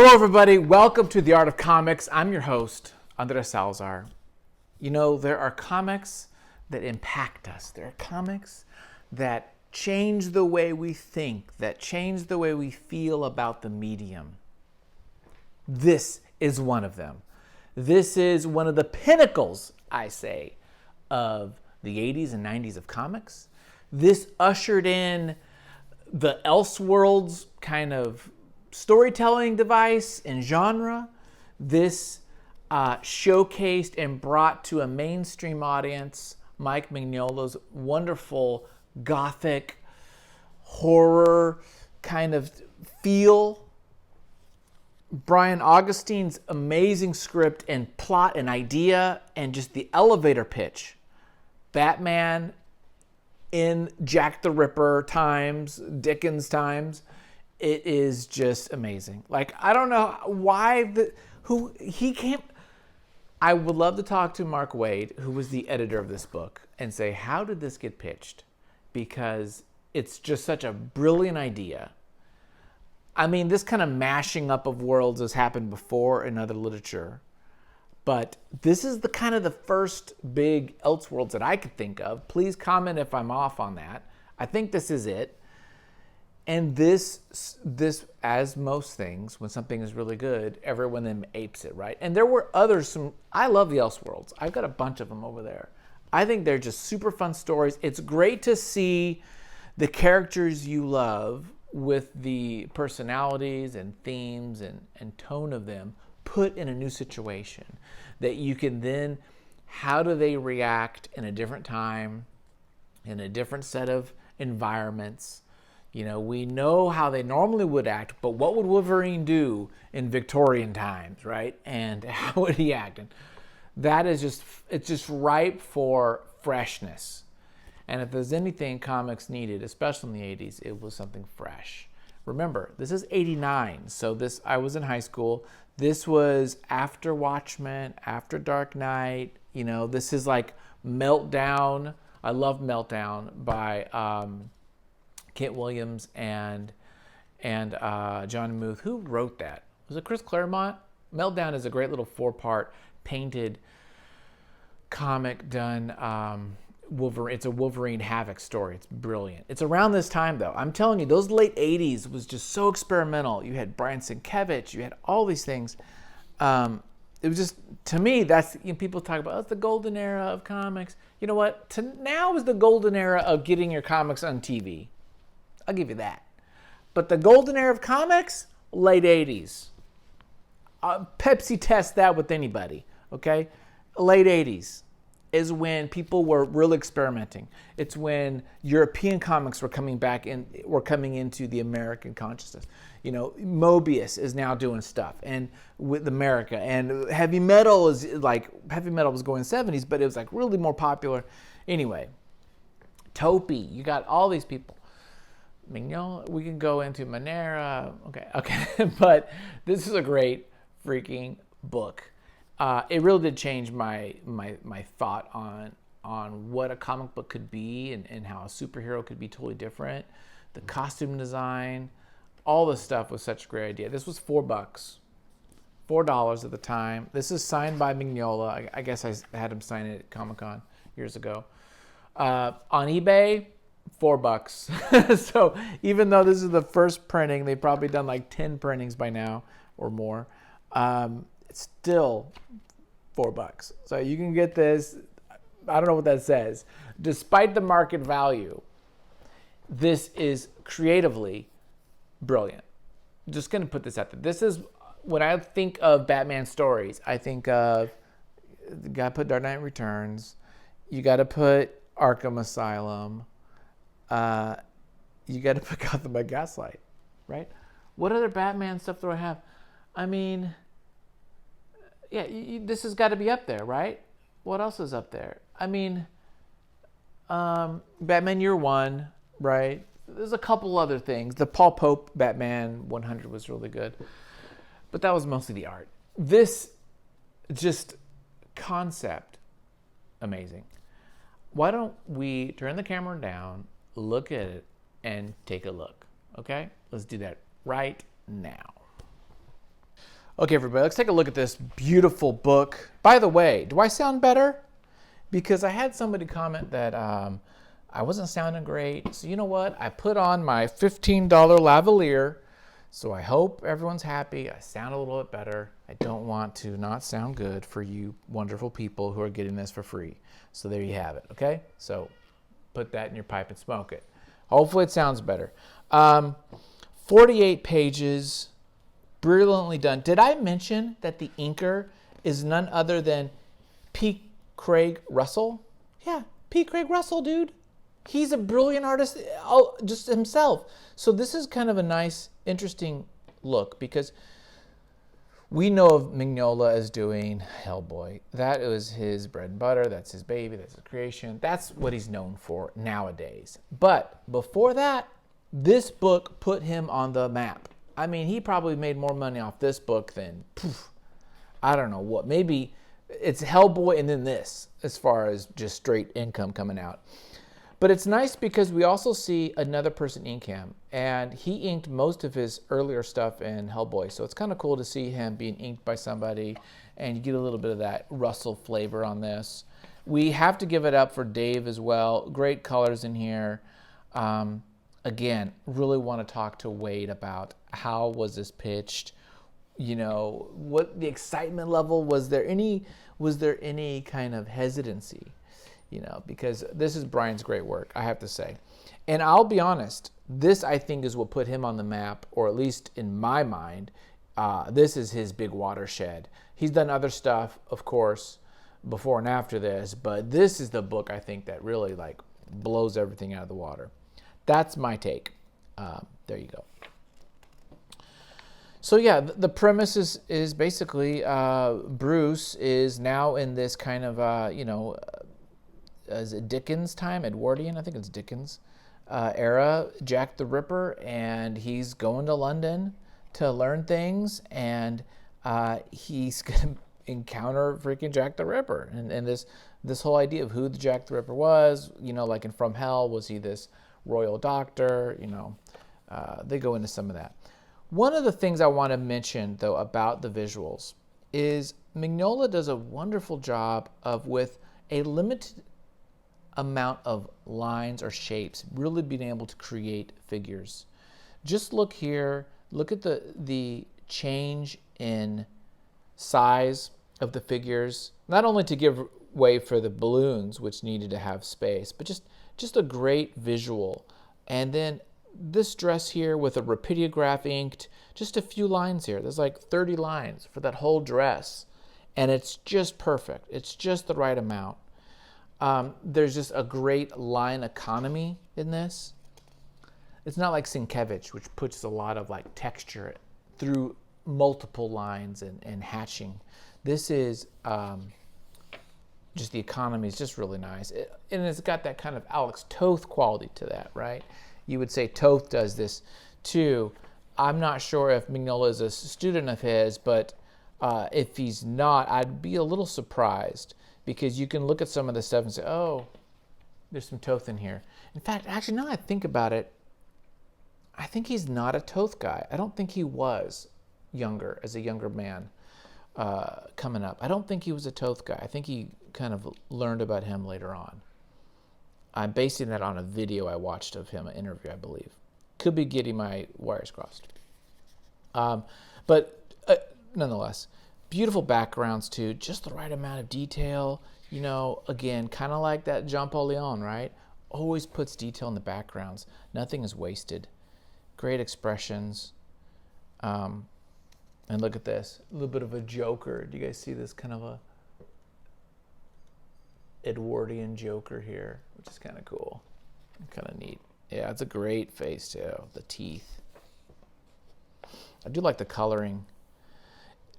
Hello, everybody. Welcome to The Art of Comics. I'm your host, Andres Salazar. You know, there are comics that impact us. There are comics that change the way we think, that change the way we feel about the medium. This is one of them. This is one of the pinnacles, I say, of the 80s and 90s of comics. This ushered in the Elseworlds kind of storytelling device and genre. This showcased and brought to a mainstream audience Mike Mignola's wonderful gothic horror kind of feel. Brian Augustine's amazing script and plot and idea, and just the elevator pitch. Batman in Jack the Ripper times, Dickens times. It is just amazing. Like, I don't know why he can't. I would love to talk to Mark Waid, who was the editor of this book, and say, how did this get pitched? Because it's just such a brilliant idea. I mean, this kind of mashing up of worlds has happened before in other literature, but this is the kind of the first big Elseworlds that I could think of. Please comment if I'm off on that. I think this is it. And this, as most things, when something is really good, everyone then apes it, right? And there were others. I love the Elseworlds. I've got a bunch of them over there. I think they're just super fun stories. It's great to see the characters you love with the personalities and themes and tone of them put in a new situation that you can then, how do they react in a different time, in a different set of environments? You know, we know how they normally would act, but what would Wolverine do in Victorian times, right? And how would he act? And that is just, it's just ripe for freshness. And if there's anything comics needed, especially in the 80s, it was something fresh. Remember, this is 89, so I was in high school. This was after Watchmen, after Dark Knight. You know, this is like Meltdown. I love Meltdown by Kent Williams and John Muth. Who wrote that? Was it Chris Claremont? Meltdown is a great little 4-part painted comic done. Wolverine. It's a Wolverine Havoc story. It's brilliant. It's around this time, though. I'm telling you, those late 80s was just so experimental. You had Brian Sienkiewicz. You had all these things. It was just, to me, that's, you know, people talk about, it's the golden era of comics. You know what? Now is the golden era of getting your comics on TV. I'll give you that. But the golden era of comics, late 80s. Pepsi tests that with anybody, okay? Late 80s is when people were really experimenting. It's when European comics were coming into the American consciousness. You know, Mobius is now doing stuff and with America, and heavy metal was going in the 70s, but it was like really more popular. Anyway, Topi, you got all these people. Mignola, we can go into Manera. Okay. But this is a great freaking book. It really did change my thought on what a comic book could be and how a superhero could be totally different. The costume design, all this stuff was such a great idea. This was $4 at the time. This is signed by Mignola. I guess I had him sign it at Comic-Con years ago. On eBay, $4. So even though this is the first printing, they've probably done like 10 printings by now or more. It's still $4. So you can get this. I don't know what that says. Despite the market value, this is creatively brilliant. Just going to put this out there. This is, when I think of Batman stories, I think of, you got to put Dark Knight Returns. You got to put Arkham Asylum. You got to put Gotham by Gaslight, right? What other Batman stuff do I have? I mean, yeah, this has got to be up there, right? What else is up there? I mean, Batman Year One, right? There's a couple other things. The Paul Pope Batman 100 was really good, but that was mostly the art. This just concept, amazing. Why don't we turn the camera down, look at it, and take a look, okay? Let's do that right now. Okay, everybody, let's take a look at this beautiful book. By the way, do I sound better? Because I had somebody comment that I wasn't sounding great. So you know what? I put on my $15 lavalier. So I hope everyone's happy. I sound a little bit better. I don't want to not sound good for you wonderful people who are getting this for free. So there you have it, okay? So put that in your pipe and smoke it. Hopefully it sounds better. 48 pages. Brilliantly done. Did I mention that the inker is none other than P. Craig Russell? Yeah, P. Craig Russell, dude. He's a brilliant artist just himself. So this is kind of a nice, interesting look because we know of Mignola as doing Hellboy. That was his bread and butter. That's his baby. That's his creation. That's what he's known for nowadays. But before that, this book put him on the map. I mean, he probably made more money off this book than, I don't know what. Maybe it's Hellboy and then this, as far as just straight income coming out. But it's nice because we also see another person ink him. And he inked most of his earlier stuff in Hellboy. So it's kind of cool to see him being inked by somebody. And you get a little bit of that Russell flavor on this. We have to give it up for Dave as well. Great colors in here. Again, really want to talk to Wade about how was this pitched, you know, what the excitement level, was there any kind of hesitancy, you know, because this is Brian's great work, I have to say. And I'll be honest, this I think is what put him on the map, or at least in my mind, this is his big watershed. He's done other stuff, of course, before and after this, but this is the book I think that really like blows everything out of the water. That's my take. There you go. So yeah, the premise is basically Bruce is now in this kind of, is it Dickens time, Edwardian, I think it's Dickens era, Jack the Ripper, and he's going to London to learn things, and he's going to encounter freaking Jack the Ripper. And this whole idea of who the Jack the Ripper was, you know, like in From Hell, was he this royal doctor, you know, they go into some of that. One of the things I want to mention, though, about the visuals is Mignola does a wonderful job of, with a limited amount of lines or shapes, really being able to create figures. Just look here, look at the change in size of the figures, not only to give way for the balloons, which needed to have space, but just a great visual. And then this dress here with a Rapidograph inked, just a few lines here. There's like 30 lines for that whole dress. And it's just perfect. It's just the right amount. There's just a great line economy in this. It's not like Sienkiewicz, which puts a lot of like texture through multiple lines and hatching. This is just the economy is just really nice. And it's got that kind of Alex Toth quality to that, right? You would say Toth does this too. I'm not sure if Mignola is a student of his, but if he's not, I'd be a little surprised, because you can look at some of the stuff and say, oh, there's some Toth in here. In fact, actually, now that I think about it, I think he's not a Toth guy. I don't think he was younger, as a younger man coming up. I don't think he was a Toth guy. I think he kind of learned about him later on. I'm basing that on a video I watched of him, an interview, I believe. Could be getting my wires crossed. But nonetheless, beautiful backgrounds too, just the right amount of detail. You know, again, kind of like that Jean-Paul Leon, right? Always puts detail in the backgrounds. Nothing is wasted. Great expressions. And look at this, a little bit of a Joker. Do you guys see this kind of a Edwardian Joker here, which is kind of cool, kind of neat. Yeah, it's a great face too. The teeth. I do like the coloring.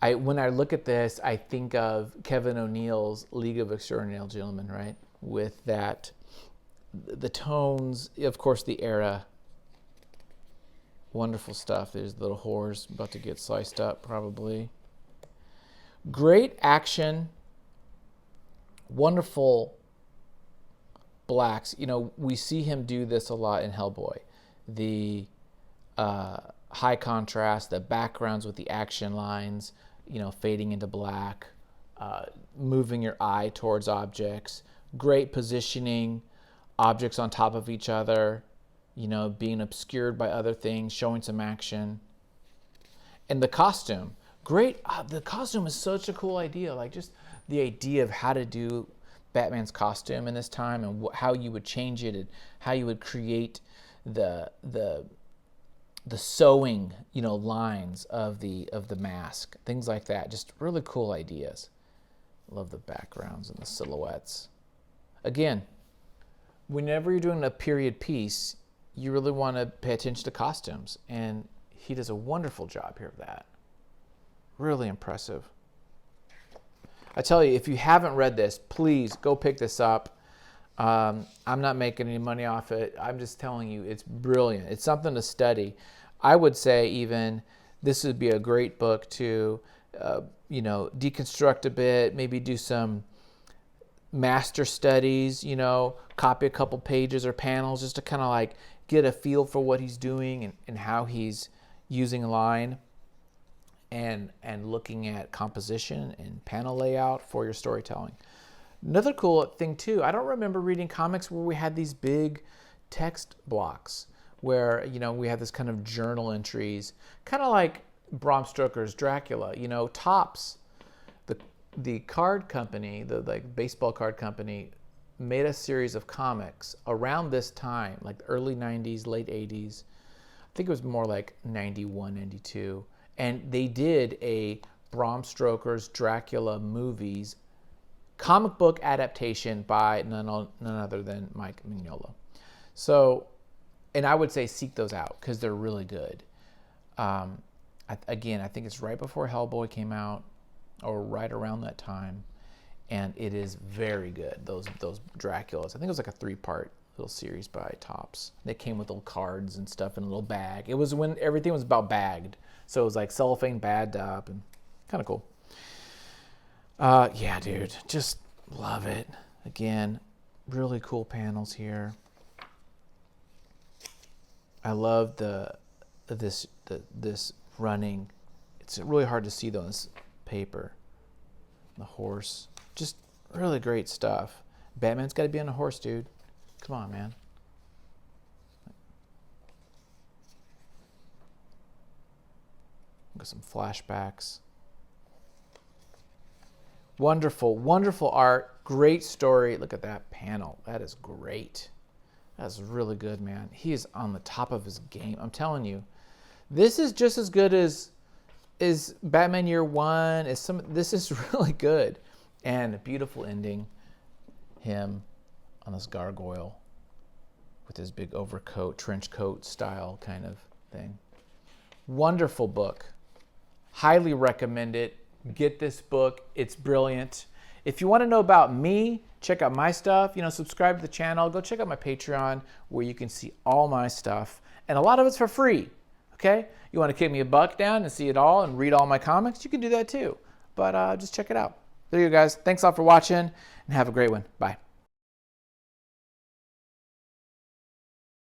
When I look at this, I think of Kevin O'Neill's League of Extraordinary Gentlemen, right? With that, the tones, of course, the era. Wonderful stuff. There's the little whores about to get sliced up, probably. Great action. Wonderful blacks. You know, we see him do this a lot in Hellboy. The high contrast, the backgrounds with the action lines, fading into black, moving your eye towards objects, great positioning, objects on top of each other, being obscured by other things, showing some action. And the costume, great. The costume is such a cool idea. Like just the idea of how to do Batman's costume in this time and how you would change it and how you would create the sewing, lines of the mask, things like that. Just really cool ideas. Love the backgrounds and the silhouettes. Again, whenever you're doing a period piece, you really want to pay attention to costumes, and he does a wonderful job here of that. Really impressive. I tell you, if you haven't read this, please go pick this up. I'm not making any money off it. I'm just telling you, it's brilliant. It's something to study. I would say even this would be a great book to, deconstruct a bit, maybe do some master studies, copy a couple pages or panels just to kind of like get a feel for what he's doing and how he's using a line and looking at composition and panel layout for your storytelling. Another cool thing too, I don't remember reading comics where we had these big text blocks where, we have this kind of journal entries, kind of like Bram Stoker's Dracula, Topps, the card company, the baseball card company, made a series of comics around this time, like the early 90s, late 80s. I think it was more like 91, 92. And they did a Bram Stoker's Dracula movies comic book adaptation by none other than Mike Mignola. So, and I would say seek those out because they're really good. I think it's right before Hellboy came out or right around that time. And it is very good, those Draculas. I think it was like a 3-part little series by Topps. They came with little cards and stuff in a little bag. It was when everything was about bagged. So it was like cellophane bagged up and kind of cool. Yeah, dude, just love it. Again, really cool panels here. I love this running. It's really hard to see though on this paper. The horse, just really great stuff. Batman's got to be on a horse, dude. Come on, man. Got some flashbacks. Wonderful, wonderful art. Great story. Look at that panel. That is great. That's really good, man. He is on the top of his game. I'm telling you, this is just as good as Batman Year One. This is really good, and a beautiful ending. Him on this gargoyle with his big overcoat, trench coat style kind of thing. Wonderful book. Highly recommend it. Get this book. It's brilliant. If you want to know about me, check out my stuff. Subscribe to the channel. Go check out my Patreon where you can see all my stuff, and a lot of it's for free. Okay? You want to kick me a buck down and see it all and read all my comics? You can do that too. But just check it out. There you go, guys. Thanks a lot for watching, and have a great one. Bye.